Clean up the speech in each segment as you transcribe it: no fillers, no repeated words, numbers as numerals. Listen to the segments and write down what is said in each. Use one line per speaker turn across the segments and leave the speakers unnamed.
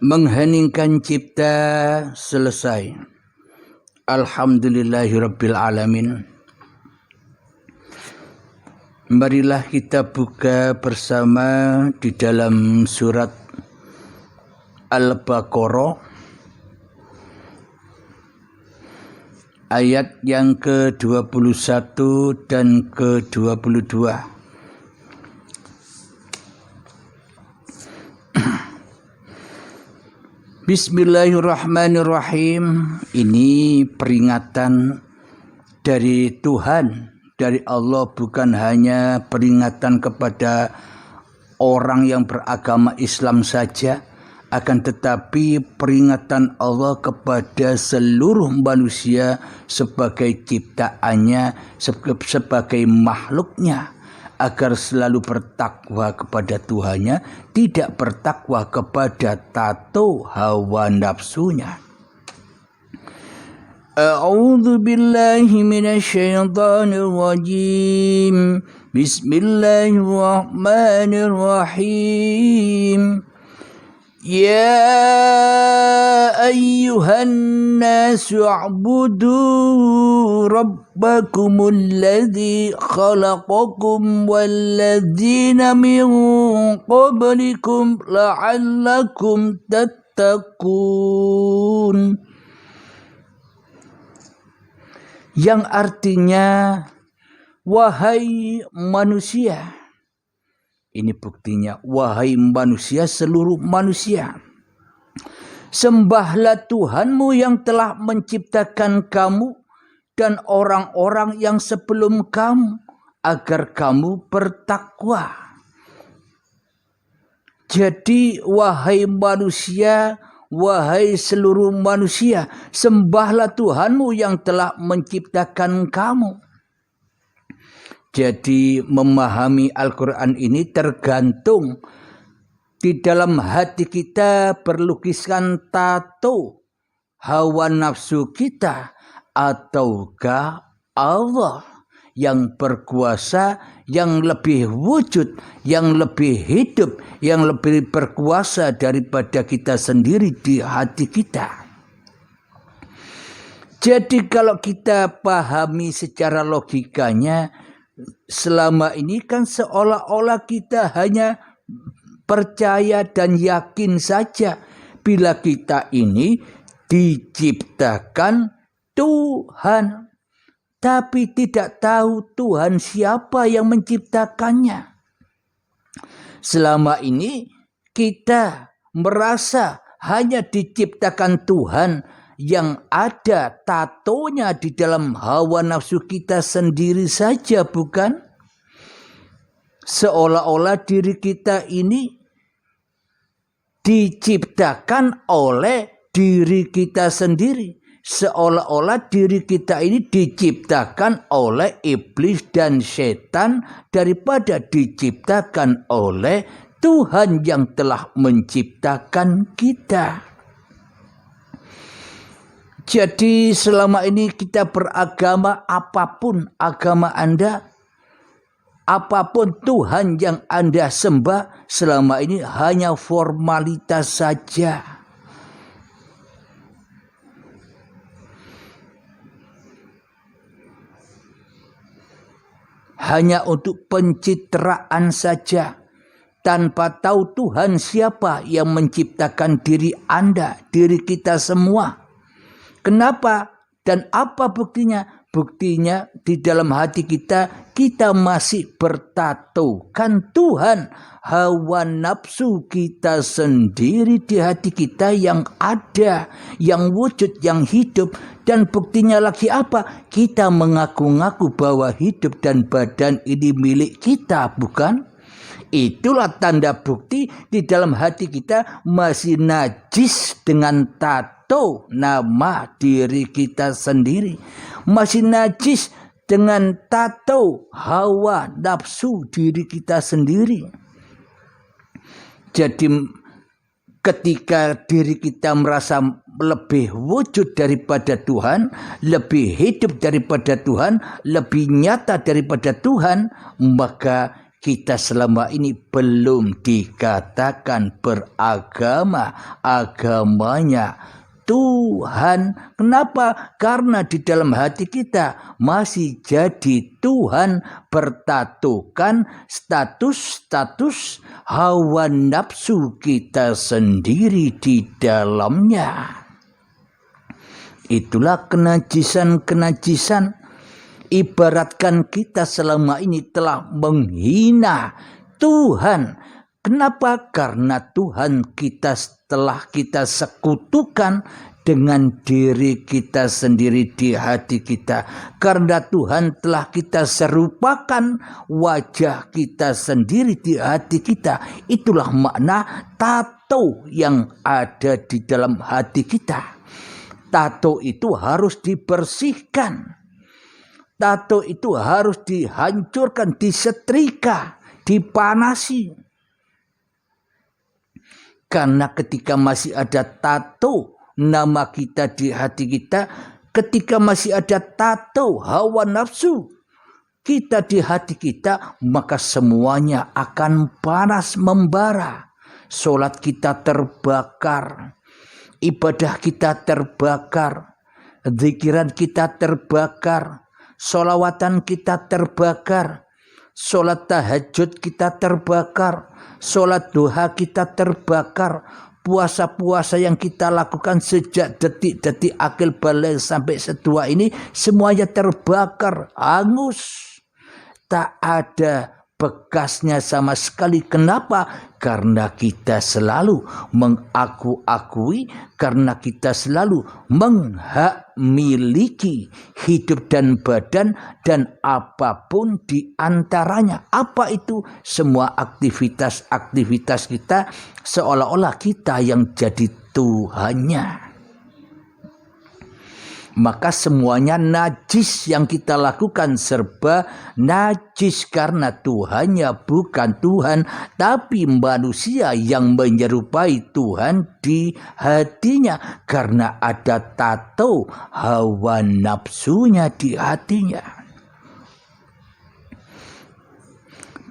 Mengheningkan cipta selesai. Alhamdulillahirabbil alamin. Marilah kita buka bersama di dalam surat Al-Baqarah ayat yang ke-21 dan ke-22. Bismillahirrahmanirrahim. Ini peringatan dari Tuhan, dari Allah, bukan hanya peringatan kepada orang yang beragama Islam saja, akan tetapi peringatan Allah kepada seluruh manusia sebagai ciptaannya, sebagai makhluknya, agar selalu bertakwa kepada Tuhannya, tidak bertakwa kepada tato hawa nafsunya. A'udzu billahi minasyaitonir rajim. Bismillahirrahmanirrahim. Ya ayyuhan nasu a'budu rabbakumul ladzi khalaqakum walladzina min qablikum la'allakum tattaqun. Yang artinya, wahai manusia. Ini buktinya, wahai manusia, seluruh manusia, sembahlah Tuhanmu yang telah menciptakan kamu dan orang-orang yang sebelum kamu, agar kamu bertakwa. Jadi wahai manusia, wahai seluruh manusia, sembahlah Tuhanmu yang telah menciptakan kamu. Jadi memahami Al-Quran ini tergantung di dalam hati kita berlukiskan tato hawa nafsu kita, ataukah Allah yang berkuasa, yang lebih wujud, yang lebih hidup, yang lebih berkuasa daripada kita sendiri di hati kita. Jadi kalau kita pahami secara logikanya, selama ini kan seolah-olah kita hanya percaya dan yakin saja bila kita ini diciptakan Tuhan, tapi tidak tahu Tuhan siapa yang menciptakannya. Selama ini kita merasa hanya diciptakan Tuhan, yang ada tatonya di dalam hawa nafsu kita sendiri saja, bukan? Seolah-olah diri kita ini diciptakan oleh diri kita sendiri. Seolah-olah diri kita ini diciptakan oleh iblis dan setan daripada diciptakan oleh Tuhan yang telah menciptakan kita. Jadi selama ini kita beragama, apapun agama Anda, apapun Tuhan yang Anda sembah, selama ini hanya formalitas saja. Hanya untuk pencitraan saja, tanpa tahu Tuhan siapa yang menciptakan diri Anda, diri kita semua. Kenapa dan apa buktinya? Buktinya di dalam hati kita, kita masih bertatokan Tuhan, hawa nafsu kita sendiri di hati kita yang ada, yang wujud, yang hidup. Dan buktinya lagi apa? Kita mengaku-ngaku bahwa hidup dan badan ini milik kita, bukan? Itulah tanda bukti di dalam hati kita masih najis dengan tato nama diri kita sendiri. Masih najis dengan tato hawa nafsu diri kita sendiri. Jadi ketika diri kita merasa lebih wujud daripada Tuhan, lebih hidup daripada Tuhan, lebih nyata daripada Tuhan, maka kita selama ini belum dikatakan beragama, agamanya Tuhan. Kenapa? Karena di dalam hati kita masih jadi Tuhan, bertatukan status hawa nafsu kita sendiri di dalamnya. Itulah kenajisan. Ibaratkan kita selama ini telah menghina Tuhan. Kenapa? Karena Tuhan telah kita sekutukan dengan diri kita sendiri di hati kita. Karena Tuhan telah kita serupakan wajah kita sendiri di hati kita. Itulah makna tato yang ada di dalam hati kita. Tato itu harus dibersihkan. Tato itu harus dihancurkan, disetrika, dipanasi. Karena ketika masih ada tato nama kita di hati kita, ketika masih ada tato hawa nafsu kita di hati kita, maka semuanya akan panas membara. Solat kita terbakar, ibadah kita terbakar, zikiran kita terbakar, sholawatan kita terbakar, sholat tahajud kita terbakar, sholat duha kita terbakar, puasa-puasa yang kita lakukan sejak detik-detik akil balik sampai setua ini semuanya terbakar, hangus, tak ada bekasnya sama sekali. Kenapa? Karena kita selalu mengaku-akui, karena kita selalu memiliki hidup dan badan dan apapun di antaranya. Apa itu? Semua aktivitas kita seolah-olah kita yang jadi Tuhannya. Maka semuanya najis yang kita lakukan serba najis karena Tuhannya bukan Tuhan, tapi manusia yang menyerupai Tuhan di hatinya karena ada tato hawa nafsunya di hatinya.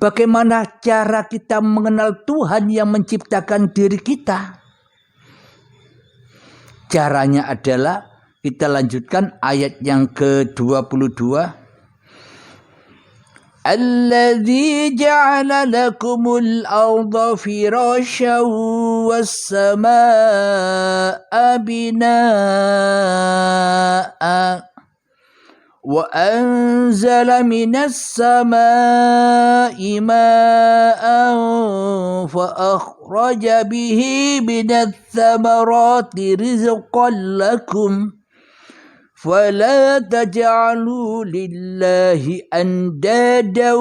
Bagaimana cara kita mengenal Tuhan yang menciptakan diri kita? Caranya adalah kita lanjutkan ayat yang ke-22. Alladzi ja'ala lakumul arda firasyan was samaa'a binaa'a wa anzala minas samaa'i maa'an fa akhraja bihi minats thamarati rizqan lakum فَلَا تَجْعَلُوا لِلَّهِ أَنْدَادًا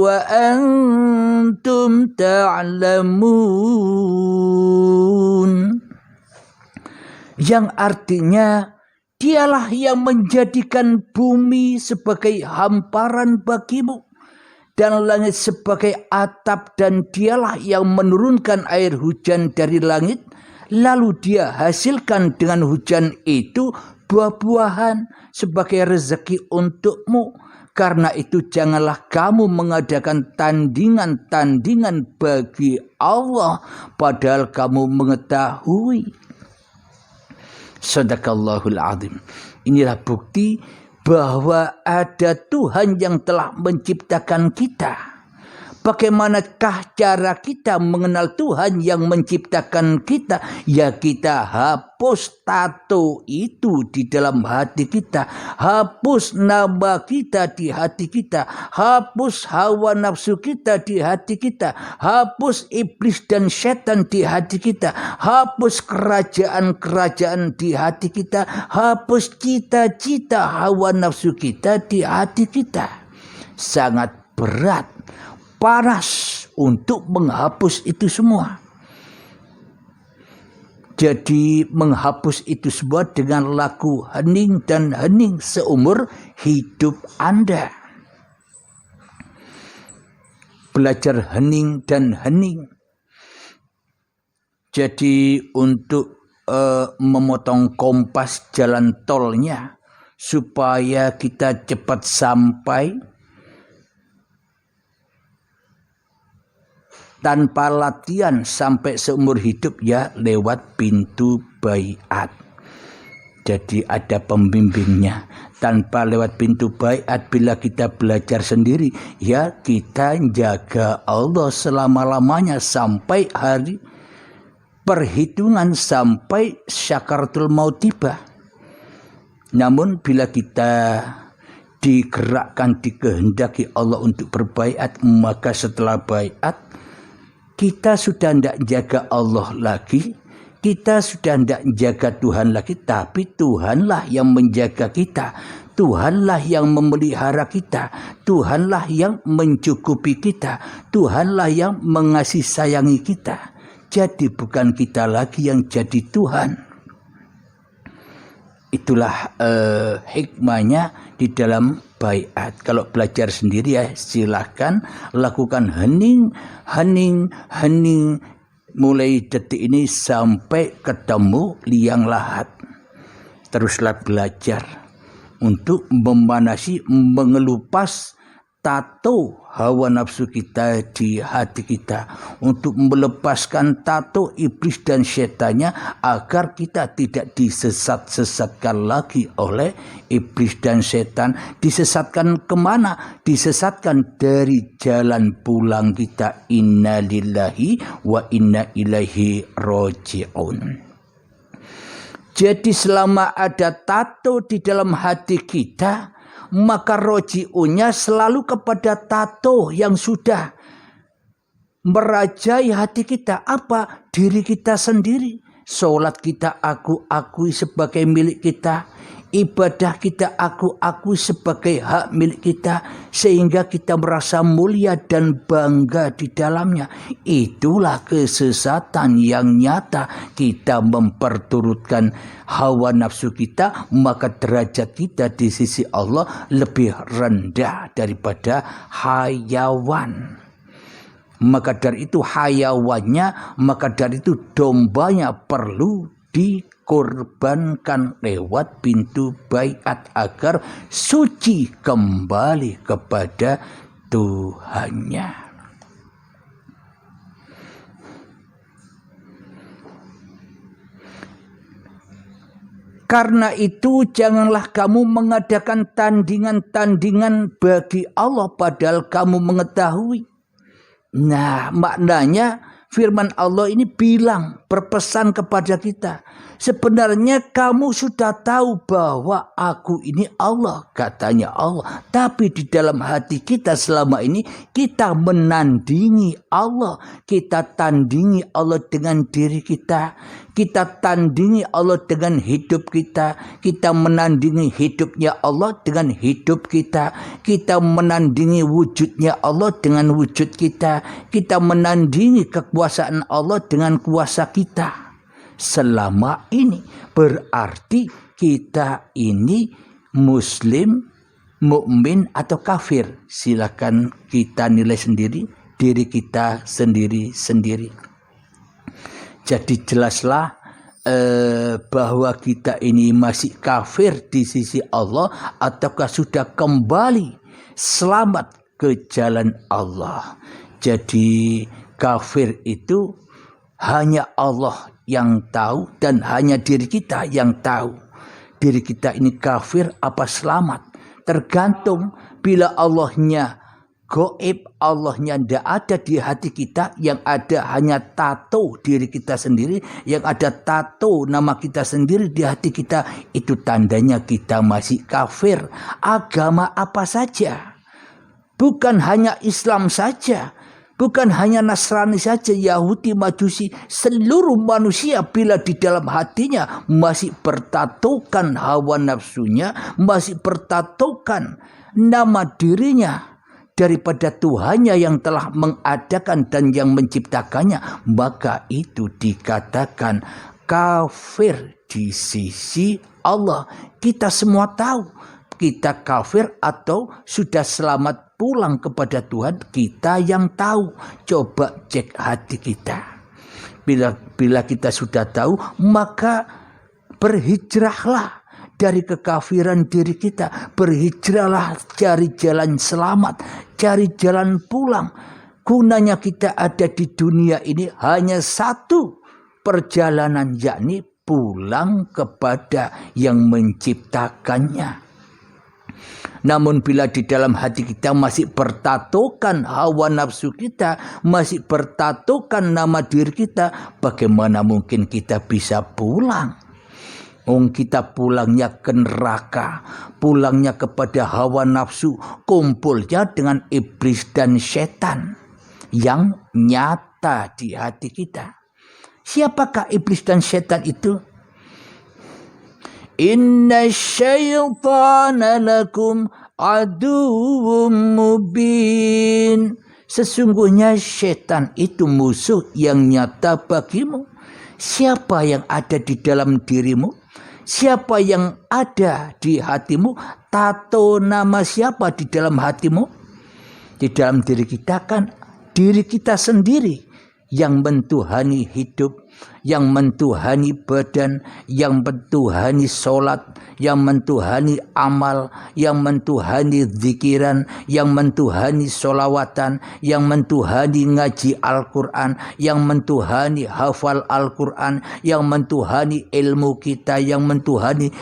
وَأَنْتُمْ تَعْلَمُونَ. Yang artinya, dialah yang menjadikan bumi sebagai hamparan bagimu dan langit sebagai atap, dan dialah yang menurunkan air hujan dari langit, lalu dia hasilkan dengan hujan itu buah-buahan sebagai rezeki untukmu. Karena itu janganlah kamu mengadakan tandingan-tandingan bagi Allah padahal kamu mengetahui. Shadaqallahul azim. Inilah bukti bahwa ada Tuhan yang telah menciptakan kita. Bagaimanakah cara kita mengenal Tuhan yang menciptakan kita? Ya, kita hapus tato itu di dalam hati kita. Hapus nama kita di hati kita. Hapus hawa nafsu kita di hati kita. Hapus iblis dan setan di hati kita. Hapus kerajaan-kerajaan di hati kita. Hapus cita-cita hawa nafsu kita di hati kita. Sangat berat, panas untuk menghapus itu semua. Jadi menghapus itu semua dengan laku hening dan hening seumur hidup Anda. Belajar hening dan hening. Jadi untuk memotong kompas jalan tolnya supaya kita cepat sampai, tanpa latihan sampai seumur hidup ya lewat pintu baiat. Jadi ada pembimbingnya. Tanpa lewat pintu baiat, bila kita belajar sendiri, ya kita jaga Allah selama-lamanya sampai hari perhitungan, sampai syakaratul maut tiba. Namun bila kita digerakkan, dikehendaki Allah untuk berbaiat, maka setelah baiat kita sudah tidak jaga Allah lagi, kita sudah tidak jaga Tuhan lagi, tapi Tuhanlah yang menjaga kita, Tuhanlah yang memelihara kita, Tuhanlah yang mencukupi kita, Tuhanlah yang mengasihi sayangi kita. Jadi bukan kita lagi yang jadi Tuhan. Itulah hikmahnya di dalam baiat. Kalau belajar sendiri ya silahkan lakukan hening mulai detik ini sampai ketemu liang lahat. Teruslah belajar untuk memanasi, mengelupas tato hawa nafsu kita di hati kita, untuk melepaskan tato iblis dan setannya agar kita tidak disesatkan lagi oleh iblis dan setan. Disesatkan kemana? Disesatkan dari jalan pulang kita. Inna lillahi wa inna ilaihi roji'un. Jadi selama ada tato di dalam hati kita, maka roji'unnya selalu kepada tato yang sudah merajai hati kita. Apa? Diri kita sendiri. Sholat kita aku akui sebagai milik kita. Ibadah kita aku akui sebagai hak milik kita. Sehingga kita merasa mulia dan bangga di dalamnya. Itulah kesesatan yang nyata. Kita memperturutkan hawa nafsu kita, maka derajat kita di sisi Allah lebih rendah daripada hayawan. Maka dari itu hayawannya, maka dari itu dombanya perlu dikorbankan lewat pintu baiat agar suci kembali kepada Tuhannya. Karena itu janganlah kamu mengadakan tandingan-tandingan bagi Allah padahal kamu mengetahui. Nah, maknanya firman Allah ini bilang, berpesan kepada kita. Sebenarnya kamu sudah tahu bahwa aku ini Allah, katanya Allah. Tapi di dalam hati kita selama ini kita menandingi Allah. Kita tandingi Allah dengan diri kita. Kita tandingi Allah dengan hidup kita. Kita menandingi hidupnya Allah dengan hidup kita. Kita menandingi wujudnya Allah dengan wujud kita. Kita menandingi kekuasaan Allah dengan kuasa kita. Selama ini berarti kita ini muslim, mukmin atau kafir. Silakan kita nilai sendiri diri kita sendiri-sendiri. Jadi jelaslah bahwa kita ini masih kafir di sisi Allah ataukah sudah kembali selamat ke jalan Allah. Jadi kafir itu hanya Allah yang tahu dan hanya diri kita yang tahu. Diri kita ini kafir apa selamat. Tergantung bila Allahnya gaib, Allahnya tidak ada di hati kita, yang ada hanya tato diri kita sendiri, yang ada tato nama kita sendiri di hati kita, itu tandanya kita masih kafir. Agama apa saja, bukan hanya Islam saja, bukan hanya Nasrani saja, Yahudi, Majusi, seluruh manusia bila di dalam hatinya masih bertatokan hawa nafsunya, masih bertatokan nama dirinya daripada Tuhannya yang telah mengadakan dan yang menciptakannya, maka itu dikatakan kafir di sisi Allah. Kita semua tahu kita kafir atau sudah selamat pulang kepada Tuhan, kita yang tahu. Coba cek hati kita. Bila kita sudah tahu, maka berhijrahlah dari kekafiran diri kita. Berhijrahlah, cari jalan selamat, cari jalan pulang. gunanya kita ada di dunia ini hanya satu perjalanan, yakni pulang kepada yang menciptakannya. Namun bila di dalam hati kita masih bertatokan hawa nafsu kita, masih bertatokan nama diri kita, bagaimana mungkin kita bisa pulang? Kita pulangnya ke neraka, pulangnya kepada hawa nafsu, kumpulnya dengan iblis dan setan yang nyata di hati kita. Siapakah iblis dan setan itu? Inna syaitana lakum aduwwum mubin. Sesungguhnya setan itu musuh yang nyata bagimu. Siapa yang ada di dalam dirimu? Siapa yang ada di hatimu? Tato nama siapa di dalam hatimu? Di dalam diri kita kan diri kita sendiri yang mentuhani hidup, yang mentuhani badan, yang mentuhani sholat, yang mentuhani amal, yang mentuhani zikiran, yang mentuhani sholawatan, yang mentuhani ngaji Al-Quran, yang mentuhani hafal Al-Quran, yang mentuhani ilmu kita, yang mentuhani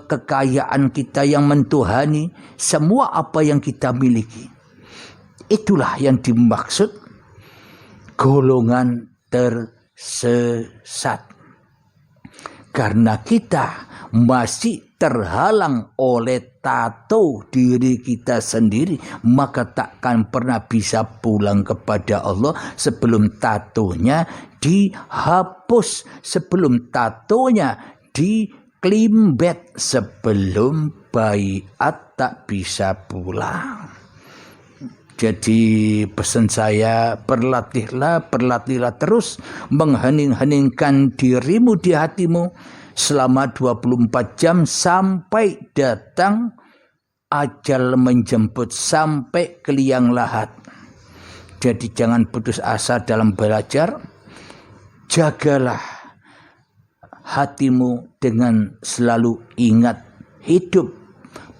kekayaan kita, yang mentuhani semua apa yang kita miliki. Itulah yang dimaksud golongan tersesat. Karena kita masih terhalang oleh tato diri kita sendiri, maka takkan pernah bisa pulang kepada Allah sebelum tatonya dihapus, sebelum tatonya diklimbet, sebelum baiat tak bisa pulang. Jadi pesan saya, berlatihlah terus menghening-heningkan dirimu di hatimu selama 24 jam sampai datang ajal menjemput, sampai ke liang lahat. Jadi jangan putus asa dalam belajar. Jagalah hatimu dengan selalu ingat hidup,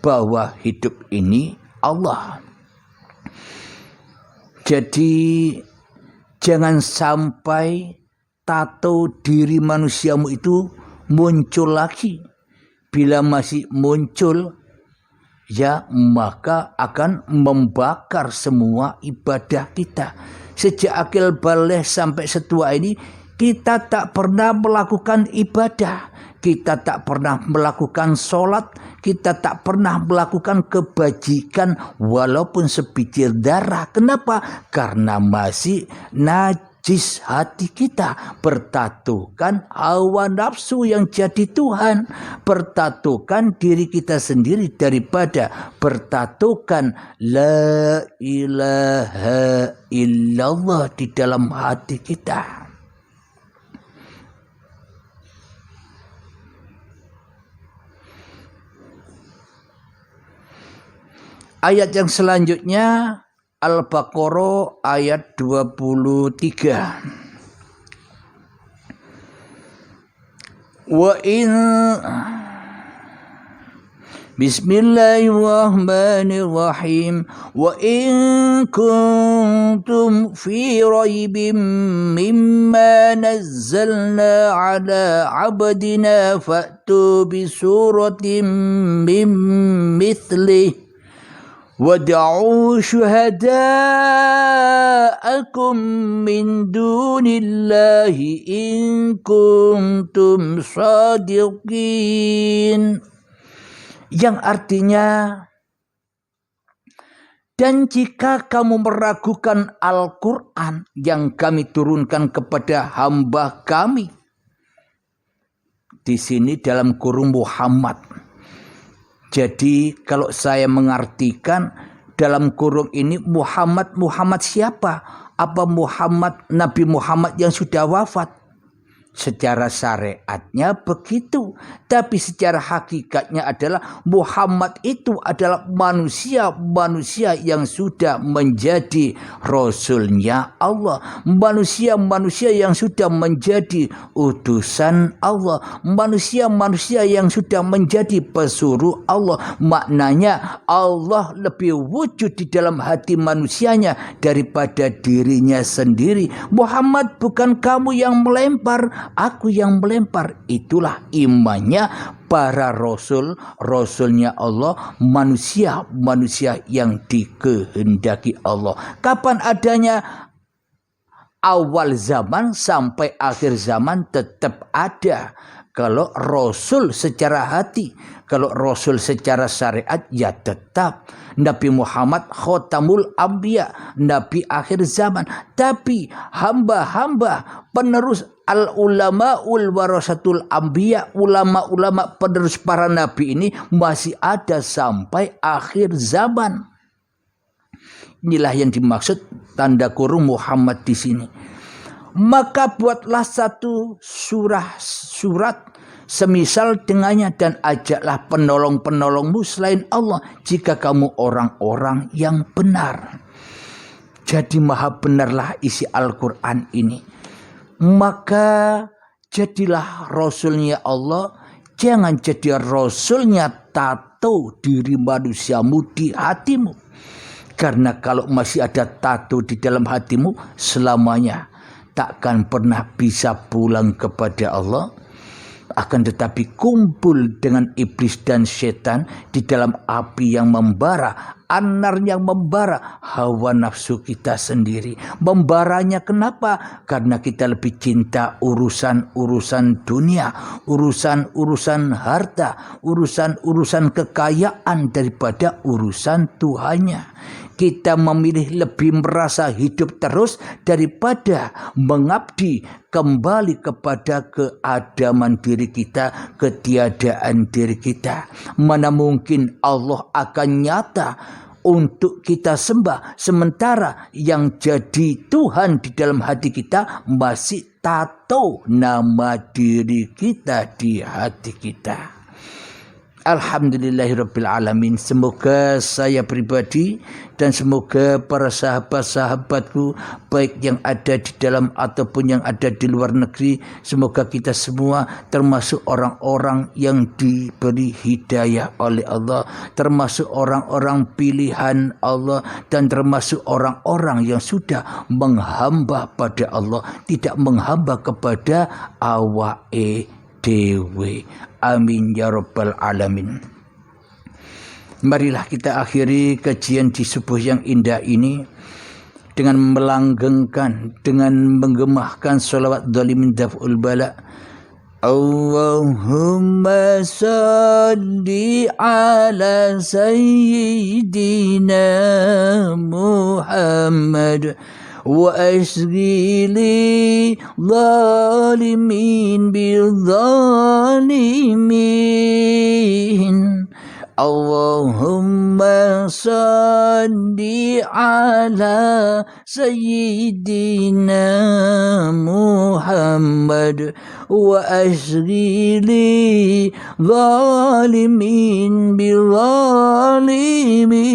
bahwa hidup ini Allah. Jadi jangan sampai tato diri manusiamu itu muncul lagi. Bila masih muncul, ya maka akan membakar semua ibadah kita. Sejak akil baligh sampai setua ini, kita tak pernah melakukan ibadah. Kita tak pernah melakukan sholat, kita tak pernah melakukan kebajikan walaupun sebiji darah. Kenapa? Karena masih najis hati kita. Bertatukan hawa nafsu yang jadi Tuhan. Bertatukan diri kita sendiri daripada bertatukan la ilaha illallah di dalam hati kita. Ayat yang selanjutnya Al-Baqarah ayat 23. Bismillahirrahmanirrahim. Wa in kuntum fi raibin mimma nazzalna ala abdina fa'tu bi suratin min mithlih wad'u syuhada'akum min dunillahi in kuntum sadiqin. Yang artinya, dan jika kamu meragukan Al-Quran yang kami turunkan kepada hamba kami, di sini dalam kurung Muhammad. Jadi kalau saya mengartikan dalam kurung ini Muhammad siapa? Apa Muhammad Nabi Muhammad yang sudah wafat? Secara syariatnya begitu, tapi secara hakikatnya adalah Muhammad itu adalah manusia yang sudah menjadi Rasulnya Allah, manusia yang sudah menjadi utusan Allah, manusia yang sudah menjadi pesuruh Allah. Maknanya Allah lebih wujud di dalam hati manusianya daripada dirinya sendiri. Muhammad, bukan kamu yang melempar, aku yang melempar. Itulah imannya para rasulnya Allah, manusia yang dikehendaki Allah. Kapan adanya? Awal zaman sampai akhir zaman tetap ada. Kalau Rasul secara hati, kalau Rasul secara syariat, ya tetap Nabi Muhammad khotamul anbiya, Nabi akhir zaman. Tapi hamba-hamba penerus al-ulamaul warasatul anbiya, ulama-ulama penerus para nabi ini masih ada sampai akhir zaman. Inilah yang dimaksud tanda kurung Muhammad di sini. Maka buatlah satu surat semisal dengannya dan ajaklah penolong-penolongmu selain Allah jika kamu orang-orang yang benar. Jadi maha benarlah isi Al-Quran ini. Maka jadilah Rasulnya Allah. Jangan jadi Rasulnya tato diri manusiamu di hatimu. Karena kalau masih ada tato di dalam hatimu, selamanya takkan pernah bisa pulang kepada Allah. Akan tetapi kumpul dengan iblis dan setan di dalam api yang membara, anar yang membara, hawa nafsu kita sendiri. Membaranya kenapa? Karena kita lebih cinta urusan dunia, urusan harta, urusan kekayaan daripada urusan Tuhannya. Kita memilih lebih merasa hidup terus daripada mengabdi kembali kepada keadaman diri kita, ketiadaan diri kita. Mana mungkin Allah akan nyata untuk kita sembah, sementara yang jadi Tuhan di dalam hati kita masih tato nama diri kita di hati kita. Alhamdulillahirabbil alamin. Semoga saya pribadi dan semoga para sahabat-sahabatku baik yang ada di dalam ataupun yang ada di luar negeri, semoga kita semua termasuk orang-orang yang diberi hidayah oleh Allah, termasuk orang-orang pilihan Allah, dan termasuk orang-orang yang sudah menghamba pada Allah, tidak menghamba kepada awake dewe. Amin ya rabbal alamin. Marilah kita akhiri kajian di subuh yang indah ini dengan melanggengkan, dengan menggemahkan salawat dhalimin daf'ul bala. Allahumma salli ala sayyidina Muhammad wa asghili zalimin bil zalimin. Allahumma salli ala sayyidina Muhammad wa asghili zalimin bil zalimin.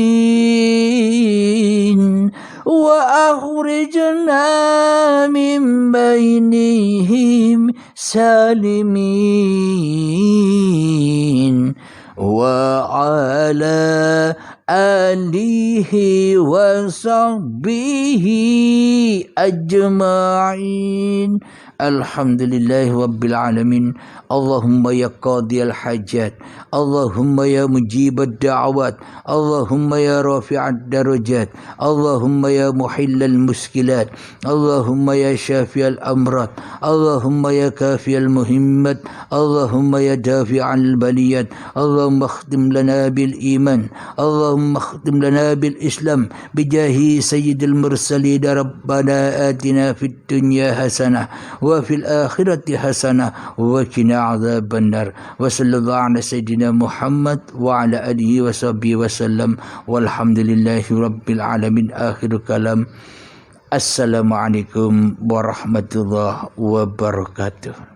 وأخرجنا من بينهم سالمين وعلى آله وصحبه أجمعين. Alhamdulillahi Rabbil Alamin. Allahumma ya qadiyal hajat, Allahumma ya mujibad da'awat, Allahumma ya rafi'ad darajat, Allahumma ya muhillal muskilat, Allahumma ya syafi'al amrat, Allahumma ya kafiyal muhimmat, Allahumma ya dafi'al baliyat. Allahumma khtim lana bil iman, Allahumma khtim lana bil islam bijahi sayyidil mursalin. Rabbana atina fid dunya hasanah wa fil akhirati hasanah wa qina adzabannar. Wa sallallahu ala sayyidina Muhammad wa ala alihi wa sahbihi wa sallam. Walhamdulillahi rabbil alamin. Akhir kalam. Assalamualaikum warahmatullahi wabarakatuh.